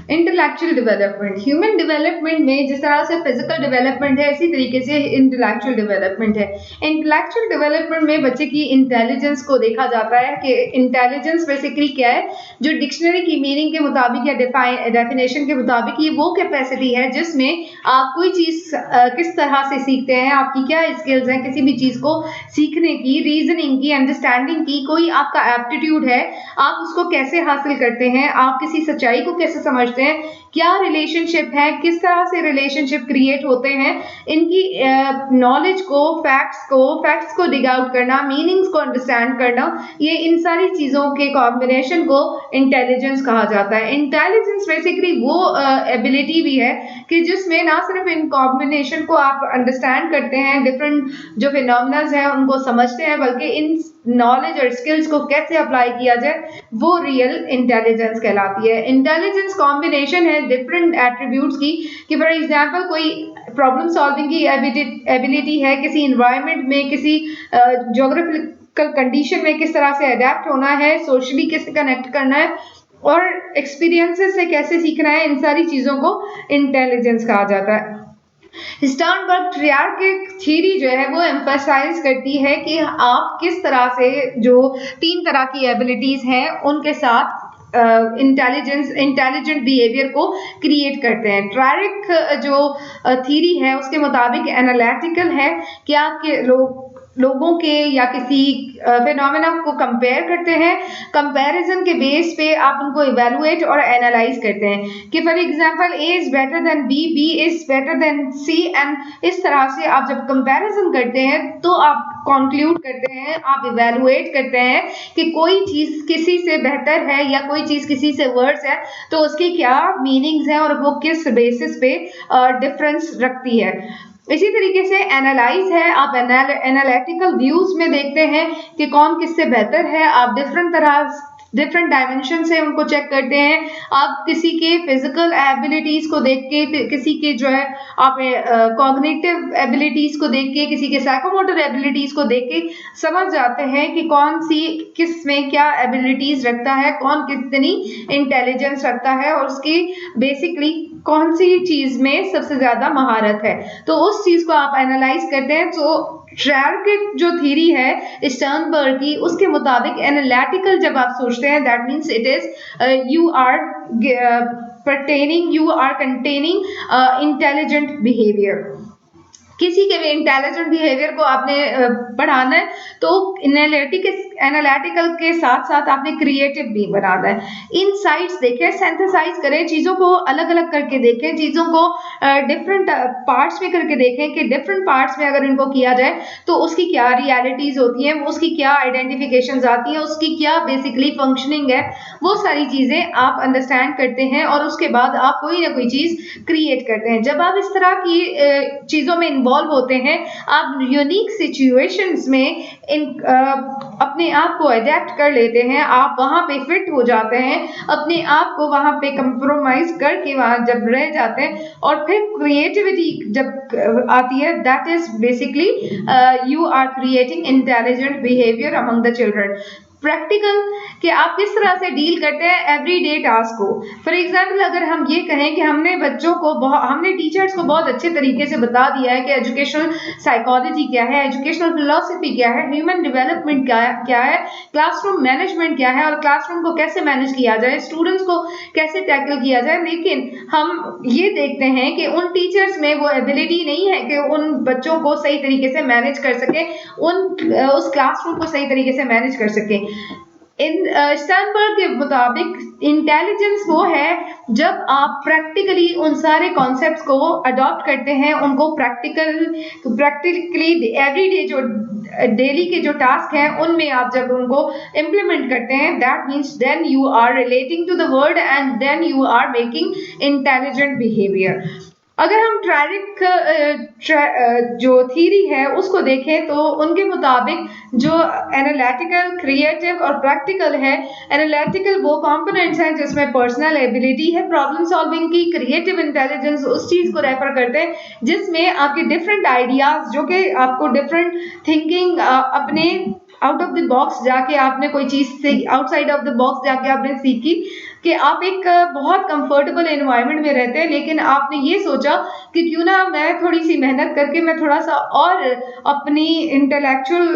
Intellectual development, human development में जिस तरह से फिजिकल डेवलपमेंट है, इसी तरीके से इंटेलेक्चुअल डेवलपमेंट है। इंटेलेक्चुअल डेवलपमेंट में बच्चे की इंटेलिजेंस को देखा जाता है कि इंटेलिजेंस बेसिकली क्या है, जो डिक्शनरी की मीनिंग के मुताबिक या डेफिनेशन के मुताबिक ये वो कैपेसिटी है जिसमें आप कोई चीज किस तरह से सीखते हैं, आपकी क्या स्किल्स हैं किसी भी चीज को सीखने की, रीजनिंग की, अंडरस्टैंडिंग की, कोई आपका एप्टीट्यूड है, आप उसको कैसे हासिल करते हैं, आप किसी सच्चाई को कैसे समझते हैं, क्या रिलेशनशिप है, किस तरह से रिलेशनशिप क्रिएट होते हैं, इनकी नॉलेज को, फैक्ट्स को डिग आउट करना, मीनिंग्स को अंडरस्टैंड करना, ये इन सारी चीजों के कॉम्बिनेशन को इंटेलिजेंस कहा जाता है। इंटेलिजेंस बेसिकली वो एबिलिटी भी है कि जिसमें ना सिर्फ इन कॉम्बिनेशन को आप अंडरस्टैंड करते हैं, डिफरेंट जो फिनोमिनाज हैं उनको समझते हैं, बल्कि इन नॉलेज और स्किल्स को कैसे अप्लाई किया जाए, वो रियल इंटेलिजेंस कहलाती है। इंटेलिजेंस कॉम्बिनेशन है डिफरेंट एट्रीब्यूट्स की, कि फॉर एग्जांपल कोई प्रॉब्लम सॉल्विंग की एबिलिटी है, किसी इन्वायरमेंट में, किसी ज्योग्राफिकल कंडीशन में किस तरह से अडेप्ट होना है, सोशली कैसे कनेक्ट करना है और एक्सपीरियंसेस से कैसे सीखना है, इन सारी चीजों को इंटेलिजेंस कहा जाता है। स्टर्नबर्ग ट्रियार्किक थ्योरी जो है वो एम्फसाइज करती है कि आप किस तरह से जो 3 तरह की एबिलिटीज हैं उनके साथ इंटेलिजेंट बिहेवियर को क्रिएट करते हैं। ट्रायरिक जो थ्योरी है उसके मुताबिक एनालिटिकल है कि आपके लोगों के या किसी फिनोमेना को कंपेयर करते हैं, कंपैरिजन के बेस पे आप उनको इवेलुएट और एनालाइज करते हैं कि for example A is better than B, B is better than C, and इस तरह से आप जब कंपैरिजन करते हैं तो आप कंक्लूड करते हैं, आप इवेलुएट करते हैं कि कोई चीज किसी से बेहतर है या कोई चीज किसी से वर्स है, तो उसकी क्या मीनिंग्स हैं और वो किस बेसिस पे डिफरेंस रखती है। इसी तरीके से एनालाइज है, आप एनालिटिकल व्यूज में देखते हैं कि कौन किससे बेहतर है, आप डिफरेंट डायमेंशन से उनको चेक करते हैं, आप किसी के फिजिकल एबिलिटीज को देख के, किसी के जो है आप कॉग्निटिव एबिलिटीज को देख के, किसी के साइकोमोटर एबिलिटीज को देख के समझ जाते हैं कि कौन सी किस में क्या एबिलिटीज रखता है, कौन कितनी इंटेलिजेंस रखता है और उसकी बेसिकली कौन सी चीज में सबसे ज्यादा महारत है, तो उस चीज को आप एनालाइज करते हैं। तो ट्रायर्किक जो थ्योरी है स्टर्नबर्ग की, उसके मुताबिक एनालिटिकल जब आप सोचते हैं, that means it is you are containing intelligent behaviour. किसी के भी इंटेलिजेंट बिहेवियर को आपने बढ़ाना है तो एनालिटिकल के साथ साथ आपने क्रिएटिव भी बनाना है। इनसाइट्स देखें, सिंथेसाइज करें, चीजों को अलग अलग करके देखें, चीजों को डिफरेंट पार्ट्स में करके देखें कि डिफरेंट पार्ट्स में अगर इनको किया जाए तो उसकी क्या रियलिटीज होती हैं, उसकी क्या आइडेंटिफिकेशंस आती हैं, उसकी क्या बेसिकली फंक्शनिंग है, वो सारी चीजें आप अंडरस्टैंड करते हैं और उसके बाद आप कोई ना कोई चीज क्रिएट करते हैं। जब आप इस तरह की चीजों में इन्वॉल्व होते हैं, आप यूनिक सिचुएशंस में अपने आप को अडेप्ट कर लेते हैं, आप वहां पे फिट हो जाते हैं, अपने आप को वहां पे कंप्रोमाइज करके वहां जब रह जाते हैं और फिर क्रिएटिविटी जब आती है, that is basically you are creating intelligent behaviour among the children. Practical कि आप किस तरह से डील करते हैं एवरीडे टास्क को। फॉर एग्जांपल अगर हम ये कहें कि हमने टीचर्स को बहुत अच्छे तरीके से बता दिया है कि एजुकेशनल साइकोलॉजी क्या है, एजुकेशनल फिलॉसफी क्या है, ह्यूमन डेवलपमेंट क्या है, क्लासरूम मैनेजमेंट क्या है और क्लासरूम को कैसे मैनेज किया जाए, स्टूडेंट्स को कैसे टैकल किया जाए, लेकिन हम ये देखते हैं कि उन टीचर्स में वो एबिलिटी नहीं है कि उन बच्चों को सही तरीके से मैनेज कर सके, उस क्लासरूम को सही तरीके से मैनेज कर सके। स्टर्नबर्ग के मुताबिक इंटेलिजेंस वो है जब आप प्रैक्टिकली उन सारे कॉन्सेप्ट्स को अडॉप्ट करते हैं, उनको प्रैक्टिकली एवरीडे जो डेली के जो टास्क हैं उनमें आप जब उनको इम्प्लीमेंट करते हैं, that means then you are relating to the world and then you are making intelligent behaviour. अगर हम ट्रायरिक जो थ्योरी है उसको देखें तो उनके मुताबिक जो एनालिटिकल, क्रिएटिव और प्रैक्टिकल है, एनालिटिकल वो कंपोनेंट्स हैं जिसमें पर्सनल एबिलिटी है प्रॉब्लम सॉल्विंग की, क्रिएटिव इंटेलिजेंस उस चीज को रेफर करते हैं जिसमें आपके डिफरेंट आइडियाज, जो कि आपको डिफरेंट थिंकिंग, अपने आउट ऑफ द बॉक्स जाके आपने कोई चीज से आउटसाइड ऑफ द बॉक्स जाके आपने सीखी कि आप एक बहुत कंफर्टेबल एनवायरनमेंट में रहते हैं, लेकिन आपने ये सोचा कि क्यों ना मैं थोड़ी सी मेहनत करके मैं थोड़ा सा और अपनी इंटेलेक्चुअल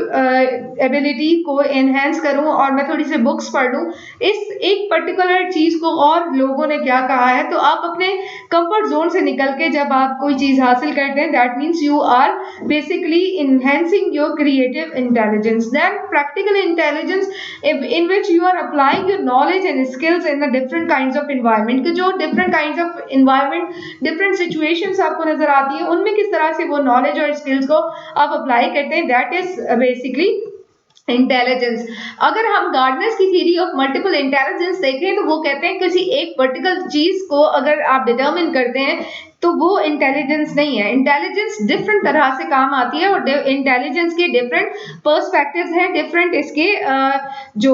एबिलिटी को एनहेंस करूं और मैं थोड़ी सी बुक्स पढ़ लूं इस एक पर्टिकुलर चीज को, और लोगों ने क्या कहा है, तो आप अपने कंफर्ट जोन से निकल के जब आप कोई चीज हासिल करते हैं, that means you are basically enhancing your creative intelligence. Then practical intelligence in which you are applying your knowledge and skills in the different kinds of environment, कि जो different kinds of environment, different situations आपको नजर आती है, उनमें किस तरह से वो knowledge और skills को आप apply करते हैं, that is basically इंटेलिजेंस। अगर हम गार्डनर्स की थ्योरी ऑफ मल्टीपल इंटेलिजेंस देखें तो वो कहते हैं किसी एक पर्टिकुलर चीज को अगर आप डिटरमिन करते हैं तो वो इंटेलिजेंस नहीं है। इंटेलिजेंस डिफरेंट तरह से काम आती है और इंटेलिजेंस के डिफरेंट पर्सपेक्टिव्स हैं, डिफरेंट इसके जो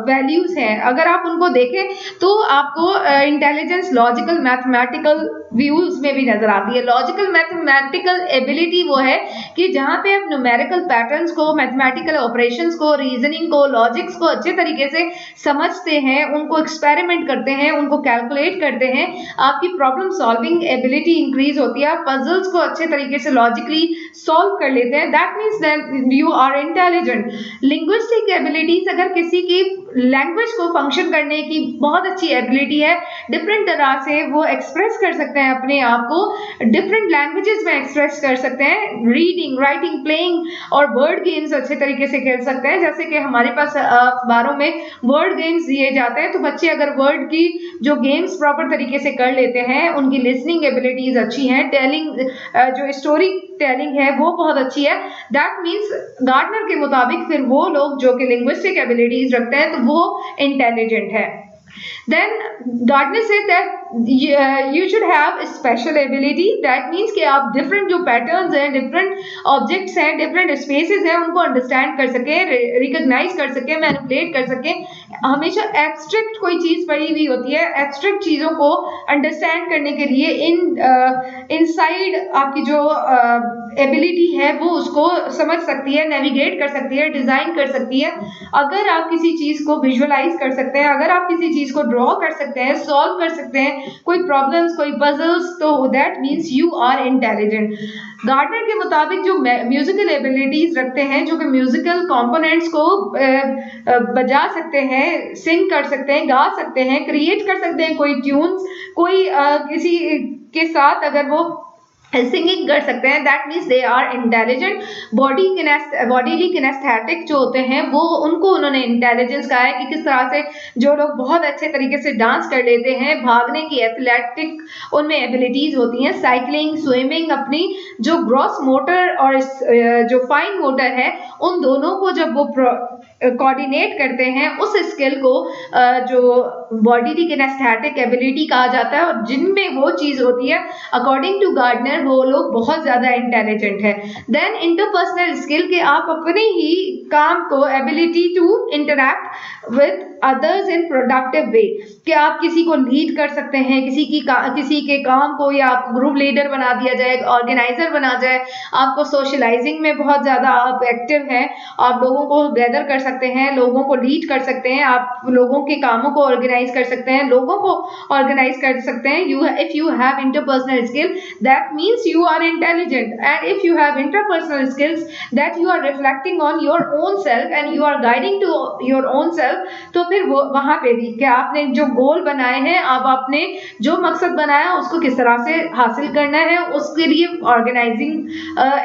वैल्यूज हैं, अगर आप उनको देखें तो आपको इंटेलिजेंस लॉजिकल मैथमेटिकल व्यूज में भी नजर आती है। लॉजिकल मैथमेटिकल एबिलिटी वो है कि जहां पे आप न्यूमेरिकल पैटर्न्स को, मैथमेटिकल ऑपरेशंस को, रीजनिंग को, लॉजिक्स को अच्छे तरीके से समझते हैं, उनको एक्सपेरिमेंट करते हैं, उनको कैलकुलेट करते हैं, आपकी प्रॉब्लम सॉल्विंग एबिलिटी इंक्रीज होती है, आप पजल्स को अच्छे तरीके से लॉजिकली सॉल्व कर लेते हैं, that means that you are intelligent. Linguistic abilities, अगर किसी की लैंग्वेज को फंक्शन करने की बहुत अच्छी एबिलिटी है, डिफरेंट तरह से वो एक्सप्रेस कर सकते हैं अपने आप को, डिफरेंट लैंग्वेजेस में एक्सप्रेस कर सकते हैं, रीडिंग, राइटिंग, प्लेइंग और वर्ड गेम्स अच्छे तरीके से खेल सकते हैं। जैसे कि हमारे पास अखबारों में वर्ड गेम्स दिए जाते हैं, तो बच्चे अगर वर्ड की जो गेम्स प्रॉपर तरीके से कर लेते हैं, उनकी लिसनिंग एबिलिटीज अच्छी हैं, टेलिंग जो स्टोरी टेलिंग है वो बहुत अच्छी है, दैट मीन्स गार्डनर के मुताबिक फिर वो लोग जो कि लिंग्विस्टिक एबिलिटीज रखते हैं तो वो इंटेलिजेंट है। Then Gardner said that you should have a special ability. That means कि आप different जो patterns हैं, different objects हैं, different spaces हैं, उनको understand कर सकें, recognize कर सकें, manipulate कर सकें। हमेशा abstract कोई चीज पड़ी हुई होती है, abstract चीजों को understand करने के लिए inside आपकी जो ability है वो उसको समझ सकती है, navigate कर सकती है, design कर सकती है। अगर आप किसी चीज को visualize कर सकते हैं, अगर आप किसी चीज को ड्रॉ कर सकते हैं, सॉल्व कर सकते हैं, कोई प्रॉब्लम्स, कोई पजल्स, तो that means you are intelligent. Gardner के मुताबिक जो म्यूजिकल एबिलिटीज रखते हैं, जो कि म्यूजिकल कंपोनेंट्स को बजा सकते हैं, सिंग कर सकते हैं, गा सकते हैं, क्रिएट कर सकते हैं कोई ट्यून्स, कोई किसी के साथ अगर वो सिंगिंग कर सकते हैं, that means they are intelligent. Bodily kinesthetic जो होते हैं वो, उनको उन्होंने इंटेलिजेंस कहा है कि किस तरह से जो लोग बहुत अच्छे तरीके से डांस कर लेते हैं, भागने की एथलेटिक उनमें एबिलिटीज होती हैं, साइकिलिंग, स्विमिंग, अपनी जो ग्रॉस मोटर और जो फाइन मोटर है, उन दोनों को जब वो कोऑर्डिनेट करते हैं, उस स्किल को जो बॉडीली किनेस्थेटिक एबिलिटी कहा जाता है, और जिनमें वो चीज होती है, अकॉर्डिंग टू गार्डनर वो लोग बहुत ज्यादा इंटेलिजेंट है। देन इंटरपर्सनल स्किल के आप अपने ही काम को, ability to interact with others in productive way, कि आप किसी को लीड कर सकते हैं, किसी के काम को, या आप ग्रुप लीडर बना दिया जाए, ऑर्गेनाइजर बना जाए, आपको सोशलाइजिंग में बहुत ज्यादा आप एक्टिव हैं, आप लोगों को गैदर कर सकते हैं, लोगों को लीड कर सकते हैं, आप लोगों के कामों को ऑर्गेनाइज कर सकते हैं, लोगों को ऑर्गेनाइज कर सकते हैं। If you have interpersonal skill that means you are intelligent, and if you have interpersonal skills that you are reflecting on your own self and you are guiding to your own self, तो फिर वो वहां पे भी क्या आपने जो गोल बनाए हैं, आप आपने जो मकसद बनाया उसको किस तरह से हासिल करना है, उसके लिए ऑर्गेनाइजिंग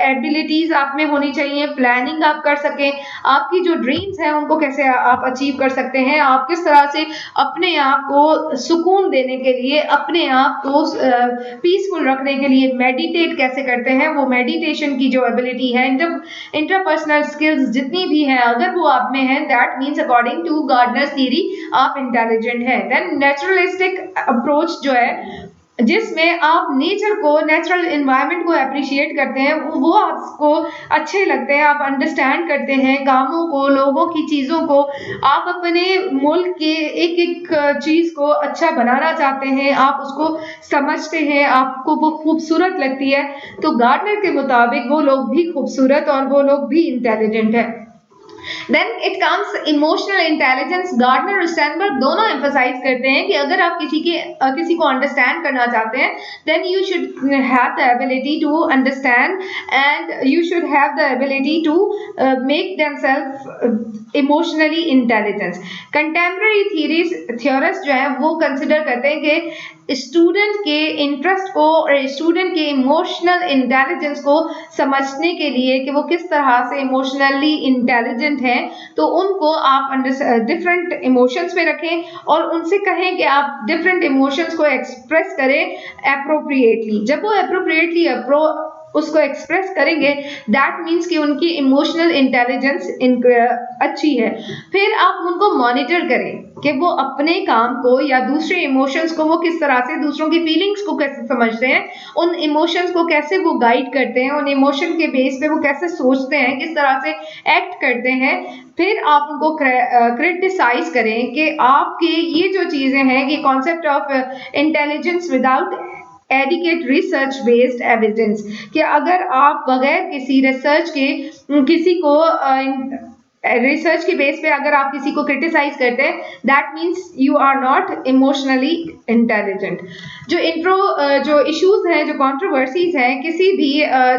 एबिलिटीज आप में होनी चाहिए, प्लानिंग आप कर सकें, आपकी जो ड्रीम्स हैं उनको कैसे आप अचीव कर सकते हैं, आप किस तरह से अपने आप को सुकून देने के लिए, अपने आप को पीसफुल रखने के लिए मेडिटेट कैसे करते हैं, वो मेडिटेशन की जो एबिलिटी है, इंटरपर्सनल स्किल्स जितनी भी हैं, अगर वो आप में है, that means according to Gardner's theory आप इंटेलिजेंट है। देन नेचुरलिस्टिक अप्रोच जो है, जिसमें आप नेचर को, नेचुरल एनवायरनमेंट को अप्रिशिएट करते हैं, वो आपको अच्छे लगते हैं, आप अंडरस्टैंड करते हैं कामों को, लोगों की चीज़ों को, आप अपने मुल्क के एक एक चीज़ को अच्छा बनाना चाहते हैं, आप उसको समझते हैं, आपको वो खूबसूरत लगती है, तो गार्डनर के मुताबिक वो लोग भी खूबसूरत और वो लोग भी इंटेलिजेंट है। Then it comes emotional intelligence. Gardner और स्टैनबर्ग दोनों एम्फसाइज करते हैं कि अगर आप किसी को अंडरस्टैंड करना चाहते हैं, then you should have the ability to understand and you should have the ability to make themselves emotionally intelligence. Contemporary theorist जो है वो कंसिडर करते हैं कि स्टूडेंट के इंटरेस्ट को और स्टूडेंट के इमोशनल इंटेलिजेंस को समझने के लिए कि वो किस तरह से इमोशनली इंटेलिजेंट हैं, तो उनको आप डिफरेंट इमोशंस पे रखें और उनसे कहें कि आप डिफरेंट इमोशंस को एक्सप्रेस करें अप्रोप्रिएटली। जब वो अप्रोप्रिएटली उसको एक्सप्रेस करेंगे, दैट मीन्स कि उनकी इमोशनल इंटेलिजेंस अच्छी है। फिर आप उनको मॉनिटर करें कि वो अपने काम को या दूसरे इमोशंस को वो किस तरह से, दूसरों की फीलिंग्स को कैसे समझते हैं, उन इमोशंस को कैसे वो गाइड करते हैं, उन इमोशन के बेस पे वो कैसे सोचते हैं, किस तरह से एक्ट करते हैं। फिर आप उनको क्रिटिसाइज करें कि आपके ये जो चीजें हैं, ये concept of intelligence without adequate research based evidence, कि अगर आप बगैर किसी रिसर्च के किसी को रिसर्च के बेस पे अगर आप किसी को क्रिटिसाइज करते हैं, that means you are not emotionally intelligent. जो इश्यूज हैं, जो कंट्रोवर्सीज हैं किसी भी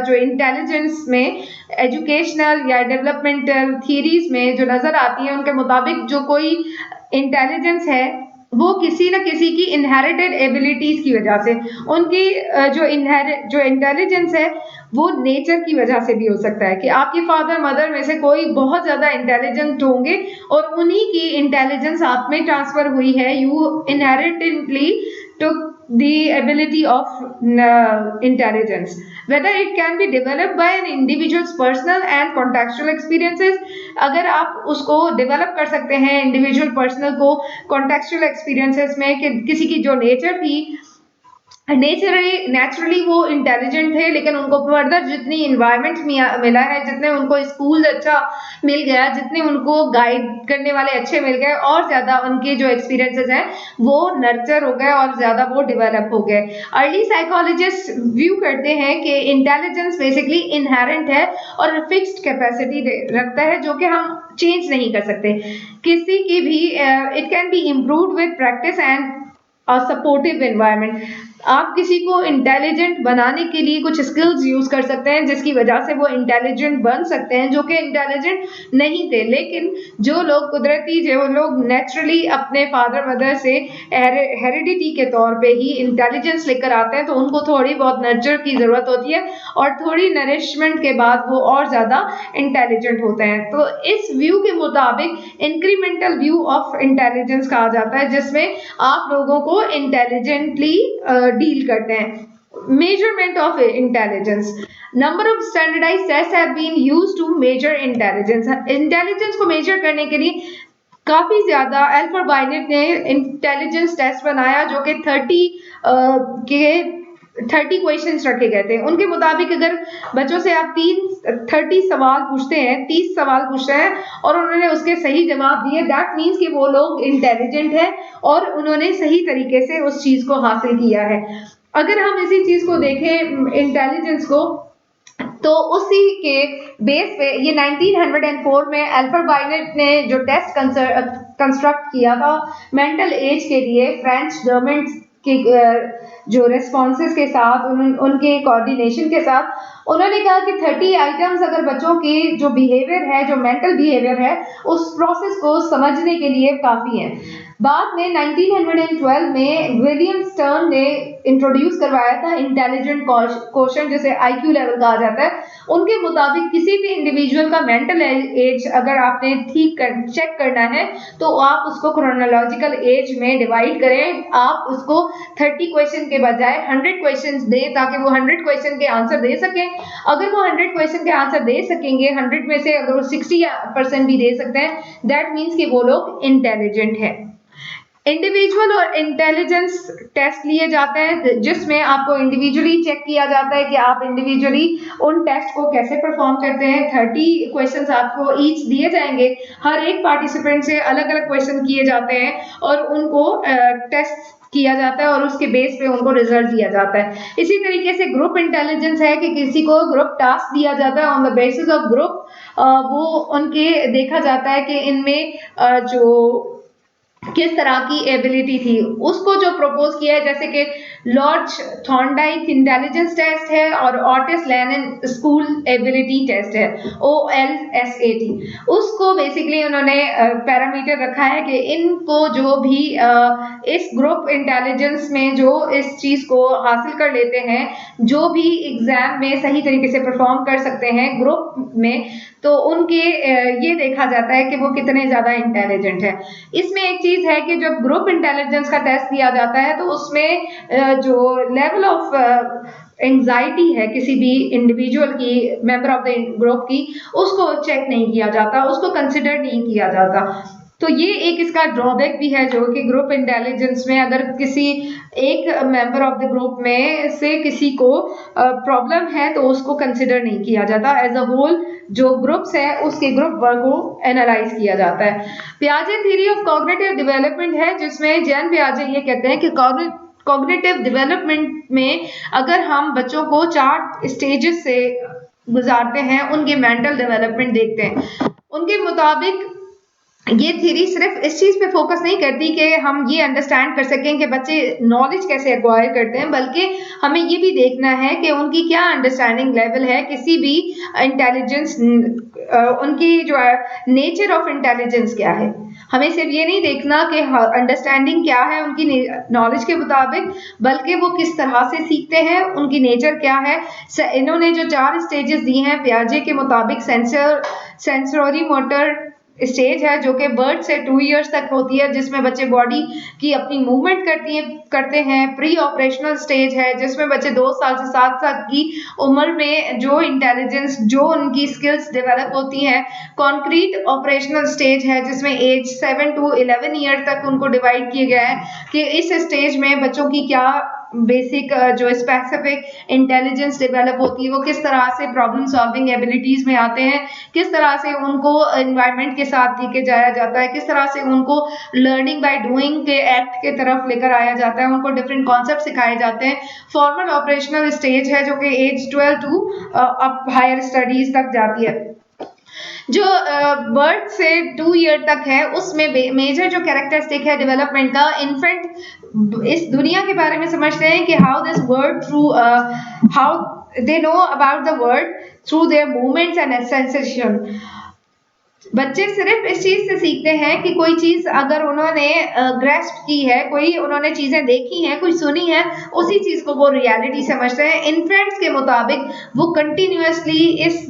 जो इंटेलिजेंस में, एजुकेशनल या डेवलपमेंटल थियरीज में जो नजर आती है, उनके मुताबिक जो कोई इंटेलिजेंस है वो किसी न किसी की इनहेरिटेड एबिलिटीज की वजह से, उनकी जो इंटेलिजेंस है वो नेचर की वजह से भी हो सकता है कि आपके फादर मदर में से कोई बहुत ज्यादा इंटेलिजेंट होंगे और उन्हीं की इंटेलिजेंस आप में ट्रांसफर हुई है। You inheritedly took the ability of intelligence, whether it can be developed by an individual's personal and contextual experiences। अगर आप उसको डेवलप कर सकते हैं इंडिविजुअल पर्सनल को कॉन्टेक्चुअल एक्सपीरियंसेस में, कि किसी की जो नेचर थी, नेचुरली वो इंटेलिजेंट थे, लेकिन उनको फर्दर जितनी इन्वायरमेंट मिला है, जितने उनको स्कूल अच्छा मिल गया, जितने उनको गाइड करने वाले अच्छे मिल गए, और ज्यादा उनके जो एक्सपीरियंसेस हैं वो नर्चर हो गए और ज्यादा वो डेवलप हो गए। अर्ली साइकोलॉजिस्ट व्यू करते हैं कि इंटेलिजेंस बेसिकली इनहेरेंट है और फिक्स्ड कैपेसिटी रखता है जो कि हम चेंज नहीं कर सकते किसी की भी। It can be improved with practice and supportive environment. आप किसी को इंटेलिजेंट बनाने के लिए कुछ स्किल्स यूज कर सकते हैं जिसकी वजह से वो इंटेलिजेंट बन सकते हैं, जो कि इंटेलिजेंट नहीं थे। लेकिन जो लोग कुदरती, जो लोग नेचुरली अपने फादर मदर से हेरिडिटी के तौर पे ही इंटेलिजेंस लेकर आते हैं, तो उनको थोड़ी बहुत नर्चर की जरूरत होती है और थोड़ी नरिशमेंट के बाद वो और ज्यादा इंटेलिजेंट होते हैं। तो इस व्यू के मुताबिक इंक्रीमेंटल व्यू ऑफ इंटेलिजेंस कहा जाता है, जिसमें आप लोगों को इंटेलिजेंटली डील करते हैं। Measurement of intelligence, number of standardised test have been used to measure intelligence. Intelligence को मेजर करने के लिए काफी ज्यादा अल्फ्रेड बाइनेट ने इंटेलिजेंस टेस्ट बनाया, जो कि 30 क्वेश्चंस रखे गए थे। उनके मुताबिक अगर बच्चों से आप 30 सवाल पूछते हैं, 30 सवाल पूछते हैं और उन्होंने उसके सही जवाब दिए, दैट मीन्स कि वो लोग इंटेलिजेंट है और उन्होंने सही तरीके से उस चीज को हासिल किया है। अगर हम इसी चीज को देखें इंटेलिजेंस को, तो उसी के बेस पे ये 1904 में अल्फ्रेड बाइनेट ने जो टेस्ट कंस्ट्रक्ट किया था मेंटल एज के लिए, फ्रेंच गवर्नमेंट के जो रेस्पॉन्सेस के साथ, उनके कोऑर्डिनेशन के साथ, उन्होंने कहा कि 30 आइटम्स अगर बच्चों की जो बिहेवियर है, जो मेंटल बिहेवियर है, उस प्रोसेस को समझने के लिए काफ़ी है। बाद में 1912 में विलियम स्टर्न ने इंट्रोड्यूस करवाया था इंटेलिजेंट क्वोशेंट, जिसे IQ लेवल कहा जाता है। उनके मुताबिक किसी भी इंडिविजुअल का मेंटल एज अगर आपने चेक करना है, तो आप उसको क्रोनोलॉजिकल एज में डिवाइड करें। आप उसको 30 क्वेश्चन के बजाय 100 क्वेश्चन दें, ताकि वो 100 क्वेश्चन के आंसर दे सकें। अगर वो 100 क्वेश्चन के आंसर दे सकेंगे, 100 में से अगर वो 60% भी दे सकते हैं, दैट मीन्स कि वो लोग इंटेलिजेंट है। इंडिविजुअल और इंटेलिजेंस टेस्ट लिए जाते हैं, जिसमें आपको इंडिविजुअली चेक किया जाता है कि आप इंडिविजुअली उन टेस्ट को कैसे परफॉर्म करते हैं। 30 क्वेश्चंस आपको ईच दिए जाएंगे, हर एक पार्टिसिपेंट से अलग अलग क्वेश्चन किए जाते हैं और उनको टेस्ट किया जाता है और उसके बेस पे उनको रिजल्ट दिया जाता है। इसी तरीके से ग्रुप इंटेलिजेंस है कि किसी को ग्रुप टास्क दिया जाता है on the basis of group, वो उनके देखा जाता है कि इनमें जो किस तरह की एबिलिटी थी उसको जो प्रपोज किया है, जैसे कि लॉर्ड थॉर्नडाइक इंटेलिजेंस टेस्ट है और ऑटिस लैनन स्कूल एबिलिटी टेस्ट है, OLSAT। उसको बेसिकली उन्होंने पैरामीटर रखा है कि इनको जो भी इस ग्रुप इंटेलिजेंस में जो इस चीज को हासिल कर लेते हैं, जो भी एग्जाम में सही तरीके से परफॉर्म कर सकते हैं ग्रुप में, तो उनके ये देखा जाता है कि वो कितने ज्यादा इंटेलिजेंट है। इसमें एक चीज है कि जब ग्रुप इंटेलिजेंस का टेस्ट दिया जाता है तो उसमें जो लेवल ऑफ एंजाइटी है किसी भी इंडिविजुअल की, मेंबर ऑफ द ग्रुप की, उसको चेक नहीं किया जाता, उसको कंसिडर नहीं किया जाता। तो ये एक इसका ड्रॉबैक भी है, जो कि ग्रुप इंटेलिजेंस में अगर किसी एक मेंबर ऑफ द ग्रुप में से किसी को प्रॉब्लम है तो उसको कंसिडर नहीं किया जाता, एज अ होल जो ग्रुप्स है उसके ग्रुप वर्क को एनालाइज किया जाता है। पियाजे थ्योरी ऑफ कॉग्निटिव डेवलपमेंट है, जिसमें जैन पियाजे ये कहते हैं कि कॉग्निटिव डेवलपमेंट में अगर हम बच्चों को 4 स्टेजेस से गुजारते हैं, उनके मेंटल डेवलपमेंट देखते हैं, उनके मुताबिक ये थ्योरी सिर्फ इस चीज पे फोकस नहीं करती कि हम ये अंडरस्टैंड कर सकें कि बच्चे नॉलेज कैसे एक्वायर करते हैं, बल्कि हमें ये भी देखना है कि उनकी क्या अंडरस्टैंडिंग लेवल है किसी भी इंटेलिजेंस, उनकी जो है नेचर ऑफ इंटेलिजेंस क्या है। हमें सिर्फ ये नहीं देखना कि अंडरस्टैंडिंग क्या है उनकी नॉलेज के मुताबिक, बल्कि वो किस तरह से सीखते हैं, उनकी नेचर क्या है। इन्होंने जो 4 स्टेजेस दी हैं पियाजे के मुताबिक, सेंसरी मोटर स्टेज है जो कि बर्थ से 2 इयर्स तक होती है, जिसमें बच्चे बॉडी की अपनी मूवमेंट करते हैं। प्री ऑपरेशनल स्टेज है जिसमें बच्चे 2 साल से 7 साल की उम्र में जो इंटेलिजेंस, जो उनकी स्किल्स डेवलप होती हैं। कॉन्क्रीट ऑपरेशनल स्टेज है जिसमें एज 7 to 11 ईयर तक उनको डिवाइड किया गया है कि इस स्टेज में बच्चों की क्या बेसिक जो स्पेसिफिक इंटेलिजेंस डेवलप होती है, वो किस तरह से प्रॉब्लम सॉल्विंग एबिलिटीज में आते हैं, किस तरह से उनको एनवायरनमेंट के साथ लेके जाया जाता है, किस तरह से उनको लर्निंग बाय डूइंग के एक्ट के तरफ लेकर आया जाता है, उनको डिफरेंट कॉन्सेप्ट सिखाए जाते हैं। फॉर्मल ऑपरेशनल स्टेज है जो कि age 12 to up higher studies तक जाती है। जो बर्थ से 2 ईयर तक है उसमें मेजर जो कैरेक्टरिस्टिक है डेवलपमेंट का, इन्फेंट इस दुनिया के बारे में समझते हैं कि how this world through how they know about the world through their movements and sensation. बच्चे सिर्फ इस चीज से सीखते हैं कि कोई चीज अगर उन्होंने ग्रेस्प की है, कोई उन्होंने चीजें देखी हैं, कोई सुनी है, उसी चीज को वो रियलिटी समझते हैं। इन्फ्रेंट्स के मुताबिक वो कंटिन्यूअसली इस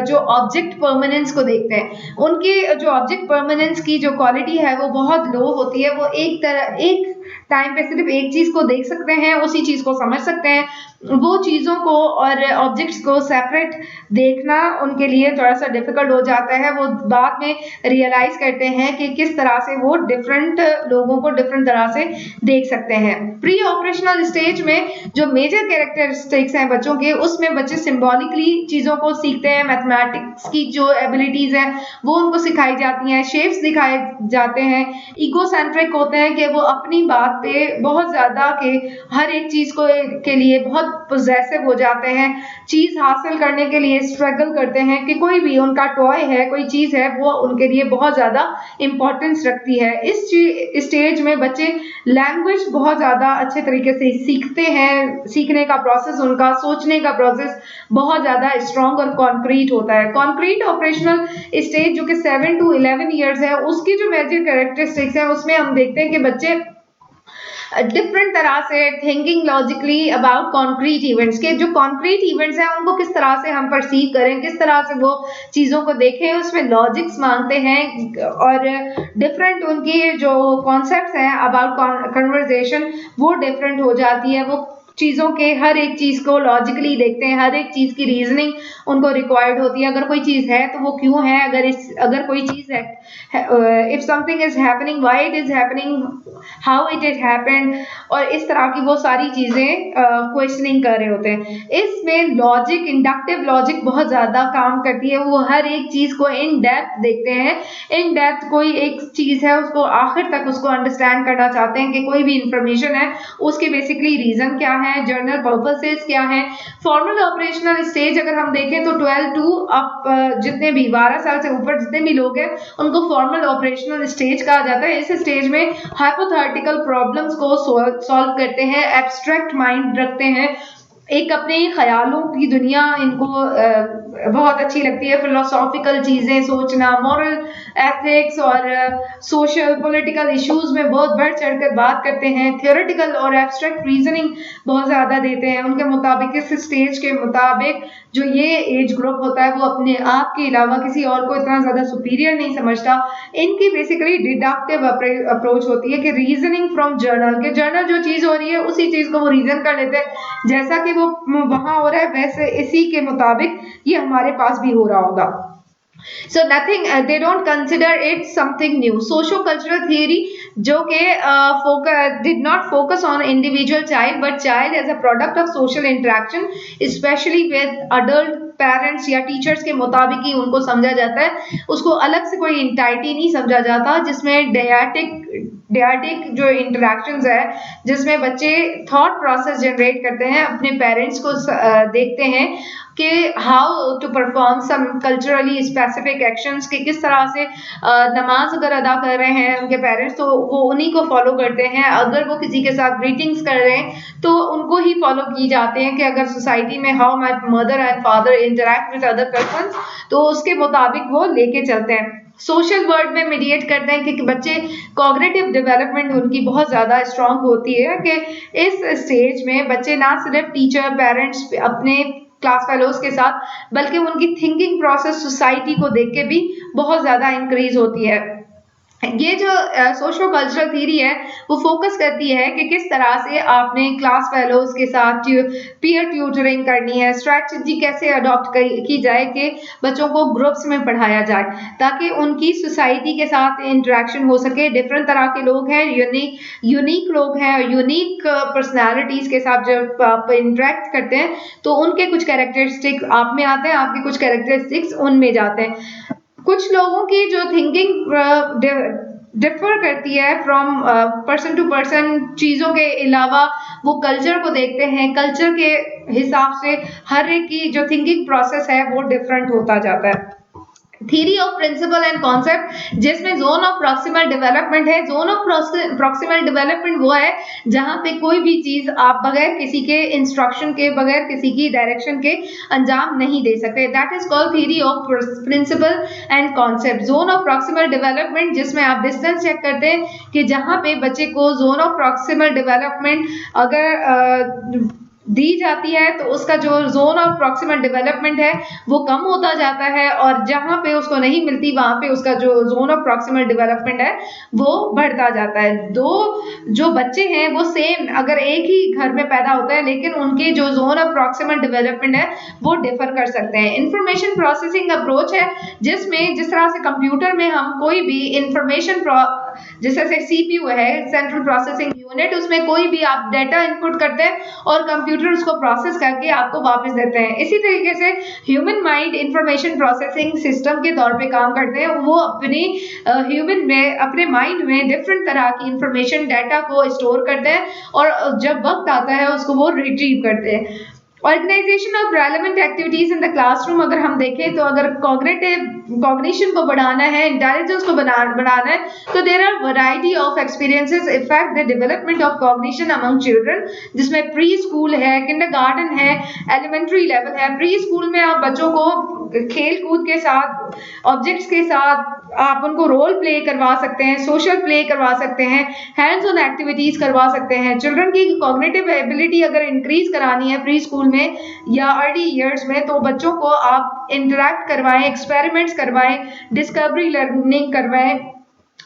जो ऑब्जेक्ट परमानेंस को देखते हैं। उनके जो ऑब्जेक्ट परमानेंस की जो क्वालिटी है वो बहुत लो होती है। वो एक टाइम पे सिर्फ एक चीज को देख सकते हैं, उसी चीज को समझ सकते हैं। वो चीजों को और ऑब्जेक्ट्स को सेपरेट देखना उनके लिए थोड़ा सा डिफिकल्ट हो जाता है। वो बाद में रियलाइज करते हैं कि किस तरह से वो डिफरेंट लोगों को डिफरेंट तरह से देख सकते हैं। प्री ऑपरेशनल स्टेज में जो मेजर कैरेक्टरिस्टिक्स हैं बच्चों के, उसमें बच्चे सिंबॉलिकली चीजों को सीखते हैं। मैथमेटिक्स की जो एबिलिटीज हैं वो उनको सिखाई जाती हैं, शेप्स दिखाए जाते हैं। इगोसेंट्रिक होते हैं कि वो अपनी बात पे बहुत ज्यादा के हर एक चीज को के लिए बहुत पोजेसिव हो जाते हैं, चीज हासिल करने के लिए स्ट्रगल करते हैं कि कोई भी उनका टॉय है, कोई चीज है, वो उनके लिए बहुत ज्यादा इंपॉर्टेंस रखती है। इस स्टेज में बच्चे लैंग्वेज बहुत ज्यादा अच्छे तरीके से सीखते हैं। सीखने का प्रोसेस, उनका सोचने का प्रोसेस बहुत ज्यादा स्ट्रॉन्ग और कॉन्क्रीट होता है। कॉन्क्रीट ऑपरेशनल स्टेज जो कि 7 to 11 ईयर्स है, उसकी जो मेजर कैरेक्टरिस्टिक्स है उसमें हम देखते हैं कि बच्चे डिफरेंट तरह से thinking logically about concrete events के, जो कॉन्क्रीट इवेंट्स हैं उनको किस तरह से हम परसीव करें, किस तरह से वो चीज़ों को देखें, उसमें लॉजिक्स मांगते हैं। और डिफरेंट उनकी जो कॉन्सेप्ट्स हैं अबाउट कन्वर्जेशन वो डिफरेंट हो जाती है। वो चीज़ों के हर एक चीज़ को लॉजिकली देखते हैं, हर एक चीज़ की रीजनिंग उनको रिक्वायर्ड होती है। अगर कोई चीज़ है तो वो क्यों है, अगर कोई चीज़ है, if something is happening why it is happening, how it is happened, और इस तरह की वो सारी चीज़ें क्वेश्चनिंग कर रहे होते हैं। इसमें लॉजिक, इंडक्टिव लॉजिक बहुत ज़्यादा काम करती है। वो हर एक चीज़ को इन डेप्थ देखते हैं, इन डेप्थ कोई एक चीज़ है उसको आखिर तक उसको अंडरस्टैंड करना चाहते हैं कि कोई भी इंफॉर्मेशन है उसके बेसिकली रीजन क्या है, जर्नल पर्पसेस क्या है। फॉर्मल ऑपरेशनल स्टेज अगर हम देखें तो 12 टू अप जितने भी 12 साल से ऊपर जितने भी लोग हैं उनको फॉर्मल ऑपरेशनल स्टेज कहा जाता है। इस स्टेज में हाइपोथेटिकल प्रॉब्लम्स को सॉल्व करते हैं, एब्स्ट्रैक्ट माइंड रखते हैं, एक अपने ख्यालों की दुनिया इनको बहुत अच्छी लगती है। फिलोसॉफिकल चीज़ें सोचना, मॉरल एथिक्स और सोशल पॉलिटिकल इश्यूज में बहुत बढ़ चढ़कर बात करते हैं। थियोरेटिकल और एब्स्ट्रैक्ट रीजनिंग बहुत ज़्यादा देते हैं। उनके मुताबिक, इस स्टेज के मुताबिक जो ये एज ग्रुप होता है वो अपने आप के अलावा किसी और को इतना ज़्यादा सुपीरियर नहीं समझता। इनकी बेसिकली डिडक्टिव अप्रोच होती है कि रीजनिंग फ्रॉम जर्नल, के जर्नल जो चीज़ हो रही है उसी चीज़ को वो रीजन कर लेते हैं, जैसा कि वो वहां हो रहा है वैसे इसी के मुताबिक ये हमारे पास भी हो रहा होगा। So nothing, they don't consider it something new. Socio-cultural theory जो कि did not focus on individual child but child as a product of social interaction, especially with adult parents या टीचर्स के मुताबिक ही उनको समझा जाता है। उसको अलग से कोई इंटाइटी नहीं समझा जाता, जिसमें डेयाटिक जो इंटरेक्शंस है, जिसमें बच्चे थॉट प्रोसेस जनरेट करते हैं, अपने पेरेंट्स को देखते हैं कि how to perform some culturally specific actions, कि किस तरह से नमाज अगर अदा कर रहे हैं उनके पेरेंट्स तो वो उन्हीं को फॉलो करते हैं। अगर वो किसी के साथ ग्रीटिंग्स कर रहे हैं तो उनको ही फॉलो की जाते हैं। कि अगर सोसाइटी में how my mother and father interact with other persons तो उसके मुताबिक वो लेके चलते हैं। सोशल वर्ल्ड में मीडिएट करते हैं कि बच्चे कॉग्निटिव डेवलपमेंट उनकी बहुत ज़्यादा स्ट्रांग होती है, कि इस स्टेज में बच्चे ना सिर्फ टीचर, पेरेंट्स, अपने क्लास फेलोज के साथ बल्कि उनकी थिंकिंग प्रोसेस सोसाइटी को देख के भी बहुत ज़्यादा इंक्रीज होती है। ये जो सोशो कल्चरल थ्योरी है वो फोकस करती है कि किस तरह से आपने क्लास फेलोज के साथ पीयर ट्यूटरिंग करनी है, स्ट्रैटेजी कैसे अडॉप्ट की जाए कि बच्चों को ग्रुप्स में पढ़ाया जाए ताकि उनकी सोसाइटी के साथ इंटरेक्शन हो सके। डिफरेंट तरह के लोग हैं, यूनिक लोग हैं, यूनिक पर्सनैलिटीज के साथ जब आप इंटरेक्ट करते हैं तो उनके कुछ कैरेक्टरिस्टिक आप में आते हैं, आपके कुछ कैरेक्टरिस्टिक्स उनमें जाते हैं। कुछ लोगों की जो थिंकिंग डिफर करती है फ्रॉम पर्सन टू पर्सन, चीज़ों के अलावा वो कल्चर को देखते हैं, कल्चर के हिसाब से हर एक की जो थिंकिंग प्रोसेस है वो डिफरेंट होता जाता है। Theory of principle and concept, जिसमें जोन ऑफ प्रॉक्सिमल डेवलपमेंट है। जोन ऑफ प्रॉक्सिमल डेवलपमेंट वो है जहां पे कोई भी चीज आप बगैर किसी के इंस्ट्रक्शन के, बगैर किसी की डायरेक्शन के अंजाम नहीं दे सकते। That is called theory of principle and concept. Zone of proximal development जिसमें आप डिस्टेंस चेक करते हैं कि जहां पे बच्चे को जोन ऑफ प्रॉक्सिमल डेवलपमेंट अगर दी जाती है तो उसका जो जोन ऑफ प्रॉक्सिमल डेवलपमेंट है वो कम होता जाता है, और जहां पे उसको नहीं मिलती वहां पे उसका जो जोन ऑफ प्रॉक्सिमल डेवलपमेंट है वो बढ़ता जाता है। दो जो बच्चे हैं वो सेम अगर एक ही घर में पैदा होते हैं लेकिन उनके जो जोन ऑफ प्रॉक्सिमल डेवलपमेंट है वो डिफर कर सकते हैं। इंफॉर्मेशन प्रोसेसिंग अप्रोच है जिसमें जिस तरह से कंप्यूटर में हम कोई भी इंफॉर्मेशन जैसे सीपीयू है, सेंट्रल प्रोसेसिंग यूनिट, उसमें कोई भी आप डाटा इनपुट करते हैं और कंप्यूटर उसको प्रोसेस करके आपको वापस देते हैं। इसी तरीके से human mind information processing system के तौर पे काम करते हैं। वो अपनी ह्यूमन में, अपने माइंड में डिफरेंट तरह की इंफॉर्मेशन डाटा को स्टोर करते हैं और जब वक्त आता है उसको वो रिट्रीव करते हैं। Organisation of relevant activities in the classroom अगर हम देखें तो अगर कॉग्निशन को बढ़ाना है, इंटेलिजेंस को बढ़ाना है तो there are variety of experiences effect the development of cognition among children, जिसमें प्री स्कूल है, किंडरगार्टन है, एलिमेंट्री लेवल है। प्री स्कूल में आप बच्चों को खेल कूद के साथ, ऑब्जेक्ट्स के साथ आप उनको रोल प्ले करवा सकते हैं, सोशल प्ले करवा सकते हैं, हैंड्स ऑन एक्टिविटीज करवा सकते हैं। चिल्ड्रन की कॉग्निटिव एबिलिटी अगर इंक्रीज करानी है प्री स्कूल में या अर्ली ईयर्स में तो बच्चों को आप इंटरेक्ट करवाएं, एक्सपेरिमेंट्स करवाएं, डिस्कवरी लर्निंग करवाएं,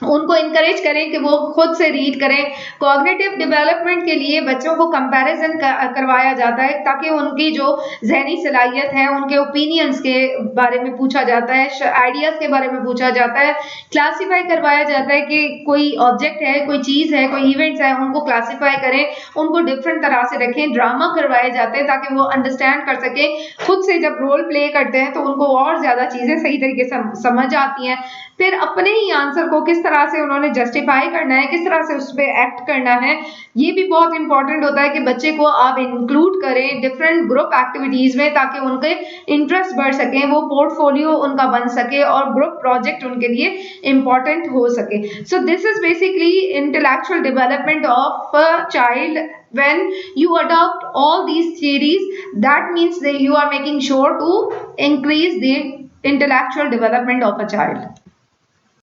उनको इनकरेज करें कि वो खुद से रीड करें। कॉग्निटिव डेवलपमेंट के लिए बच्चों को कंपैरिजन करवाया जाता है ताकि उनकी जो ज़हनी सलाहियत है, उनके ओपिनियंस के बारे में पूछा जाता है, आइडियाज़ के बारे में पूछा जाता है, क्लासीफाई करवाया जाता है कि कोई ऑब्जेक्ट है, कोई चीज़ है, कोई इवेंट्स है, उनको क्लासीफाई करें, उनको डिफरेंट तरह से रखें। ड्रामा करवाए जाते हैं ताकि वो अंडरस्टैंड कर सकें। खुद से जब रोल प्ले करते हैं तो उनको और ज़्यादा चीज़ें सही तरीके से समझ आती हैं। फिर अपने ही आंसर को किस तरह से उन्होंने जस्टिफाई करना है, किस तरह से उस पे एक्ट करना है, ये भी बहुत इंपॉर्टेंट होता है कि बच्चे को आप इंक्लूड करें डिफरेंट ग्रुप एक्टिविटीज में ताकि उनके इंटरेस्ट बढ़ सके, वो पोर्टफोलियो उनका बन सके और ग्रुप प्रोजेक्ट उनके लिए इंपॉर्टेंट हो सके। So this is basically intellectual development of a child. When you adopt all these theories, that means that you are making sure to increase the intellectual development of a child.